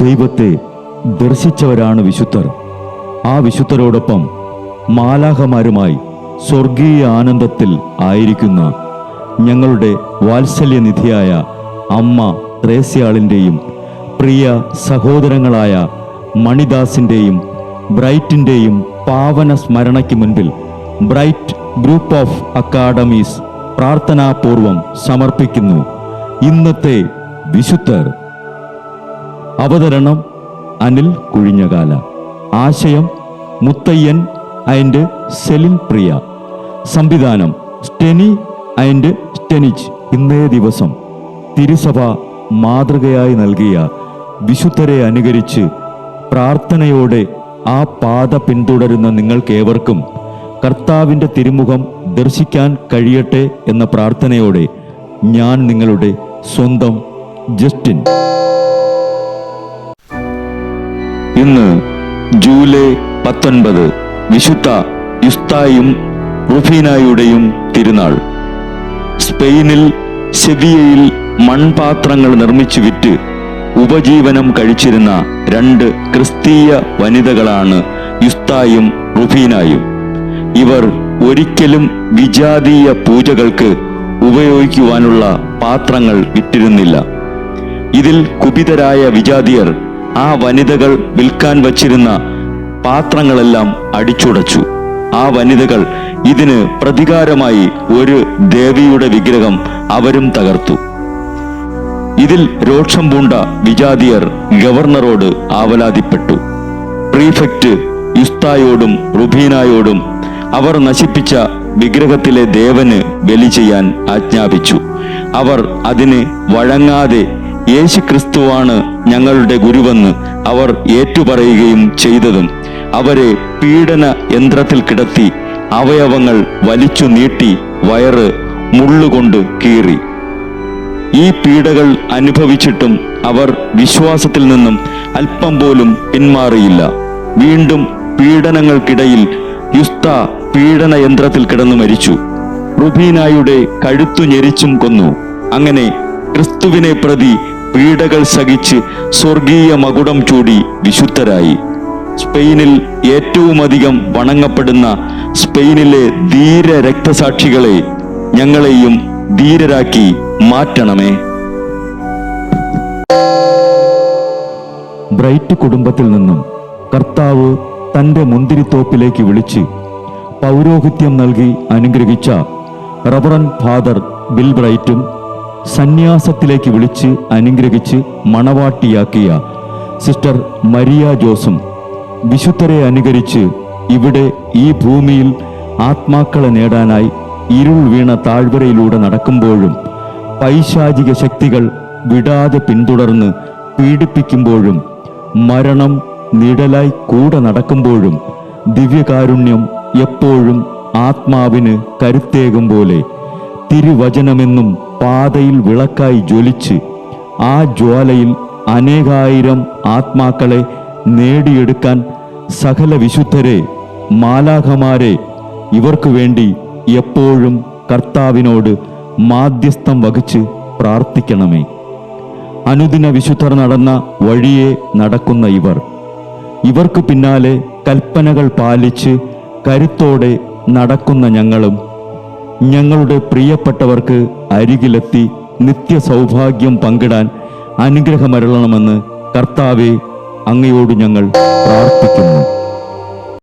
ദൈവത്തെ ദർശിച്ചവരാണ് വിശുദ്ധർ. ആ വിശുദ്ധരോടൊപ്പം മാലാഖമാരുമായി സ്വർഗീയ ആനന്ദത്തിൽ ആയിരിക്കുന്ന ഞങ്ങളുടെ വാത്സല്യനിധിയായ അമ്മ ത്രേസ്യാളിൻ്റെയും പ്രിയ സഹോദരങ്ങളായ മണിദാസിൻ്റെയും ബ്രൈറ്റിൻ്റെയും പാവന സ്മരണയ്ക്ക് മുൻപിൽ ബ്രൈറ്റ് ഗ്രൂപ്പ് ഓഫ് അക്കാഡമീസ് പ്രാർത്ഥനാപൂർവം സമർപ്പിക്കുന്നു ഇന്നത്തെ വിശുദ്ധർ. അവതരണം അനിൽ കുഴിഞ്ഞകാല. ആശയം മുത്തയ്യൻ ആൻഡ് സെലിൻ പ്രിയ. സംവിധാനം സ്റ്റെനി ആൻഡ് സ്റ്റെനിച്ച്. ഇന്നേ ദിവസം തിരുസഭ മാതൃകയായി നൽകിയ വിശുദ്ധരെ അനുകരിച്ച് പ്രാർത്ഥനയോടെ ആ പാത പിന്തുടരുന്ന നിങ്ങൾക്കേവർക്കും കർത്താവിൻ്റെ തിരുമുഖം ദർശിക്കാൻ കഴിയട്ടെ എന്ന പ്രാർത്ഥനയോടെ ഞാൻ നിങ്ങളുടെ സ്വന്തം ജസ്റ്റിൻ. ഇന്ന് ജൂലൈ 19 വിശുദ്ധ യുസ്തായും റുഫീനായുടെയും തിരുനാൾ. സ്പെയിനിൽ സെവിയയിൽ മൺപാത്രങ്ങൾ നിർമ്മിച്ചു വിറ്റ് ഉപജീവനം കഴിച്ചിരുന്ന 2 ക്രിസ്തീയ വനിതകളാണ് യുസ്തായും റുഫീനായും. ഇവർ ഒരിക്കലും വിജാതീയ പൂജകൾക്ക് ഉപയോഗിക്കുവാനുള്ള പാത്രങ്ങൾ വിറ്റിരുന്നില്ല. ഇതിൽ കുപിതരായ വിജാതിയർ ആ വനിതകൾ വിൽക്കാൻ വച്ചിരുന്ന പാത്രങ്ങളെല്ലാം അടിച്ചുടച്ചു. ആ വനിതകൾ ഇതിന് പ്രതികാരമായി ഒരു ദേവിയുടെ വിഗ്രഹം അവരും തകർത്തു. ഇതിൽ രോഷം പൂണ്ട വിജാതിയർ ഗവർണറോട് ആവലാതിപ്പെട്ടു. പ്രീഫെക്റ്റ് യുസ്തായോടും റുഫീനായോടും അവർ നശിപ്പിച്ച വിഗ്രഹത്തിലെ ദേവന് ബലി ചെയ്യാൻ ആജ്ഞാപിച്ചു. അവർ അതിന് വഴങ്ങാതെ യേശുക്രിസ്തുവാണ് ഞങ്ങളുടെ ഗുരുവെന്ന് അവർ ഏറ്റുപറയുകയും ചെയ്തതും അവരെ പീഡന യന്ത്രത്തിൽ കിടത്തി അവയവങ്ങൾ വലിച്ചു നീട്ടി വയറ് മുള്ളുകൊണ്ട് കീറി. ഈ പീഡകൾ അനുഭവിച്ചിട്ടും അവർ വിശ്വാസത്തിൽ നിന്നും അല്പം പോലും പിന്മാറിയില്ല. വീണ്ടും പീഡനങ്ങൾക്കിടയിൽ യുസ്ത പീഡന യന്ത്രത്തിൽ കിടന്നു മരിച്ചു. റുഫീനായുടെ കഴുത്തു ഞെരിച്ചും കൊന്നു. അങ്ങനെ ക്രിസ്തുവിനെ പ്രതി പീഡകൾ സഹിച്ച് സ്വർഗീയ മകുടം ചൂടി വിശുദ്ധരായി. സ്പെയിനിൽ ഏറ്റവുമധികം വണങ്ങപ്പെടുന്ന സ്പെയിനിലെ ധീര രക്തസാക്ഷികളെ ഞങ്ങളെയും ധീരരാക്കി മാറ്റണമേ. ബ്രൈറ്റ് കുടുംബത്തിൽ നിന്നും കർത്താവ് തൻ്റെ മുന്തിരിത്തോപ്പിലേക്ക് വിളിച്ച് പൗരോഹിത്യം നൽകി അനുഗ്രഹിച്ച റവറൻ ഫാദർ ബിൽ ബ്രൈറ്റും സന്യാസത്തിലേക്ക് വിളിച്ച് അനുഗ്രഹിച്ച് മണവാട്ടിയാക്കിയ സിസ്റ്റർ മരിയ ജോസും വിശുദ്ധരെ അനുകരിച്ച് ഇവിടെ ഈ ഭൂമിയിൽ ആത്മാക്കളെ നേടാനായി ഇരുൾ വീണ താഴ്വരയിലൂടെ നടക്കുമ്പോഴും പൈശാചിക ശക്തികൾ വിടാതെ പിന്തുടർന്ന് പീഡിപ്പിക്കുമ്പോഴും മരണം നിഴലായി കൂടെ നടക്കുമ്പോഴും ദിവ്യകാരുണ്യം എപ്പോഴും ആത്മാവിന് കരുത്തേകും പോലെ തിരുവചനമെന്നും പാതയിൽ വിളക്കായി ജ്വലിച്ച് ആ ജ്വാലയിൽ അനേകായിരം ആത്മാക്കളെ നേടിയെടുക്കാൻ സകല വിശുദ്ധരെ മാലാഖമാരെ ഇവർക്കു വേണ്ടി എപ്പോഴും കർത്താവിനോട് മാധ്യസ്ഥം വഹിച്ച് പ്രാർത്ഥിക്കണമേ. അനുദിന വിശുദ്ധർ നടന്ന വഴിയെ നടക്കുന്ന ഇവർക്ക് പിന്നാലെ കൽപ്പനകൾ പാലിച്ച് കരുത്തോടെ നടക്കുന്ന ഞങ്ങളും ഞങ്ങളുടെ പ്രിയപ്പെട്ടവർക്ക് അരികിലെത്തി നിത്യസൗഭാഗ്യം പങ്കിടാൻ അനുഗ്രഹമരുളണമെന്ന് കർത്താവേ അങ്ങയോട് ഞങ്ങൾ പ്രാർത്ഥിക്കുന്നു.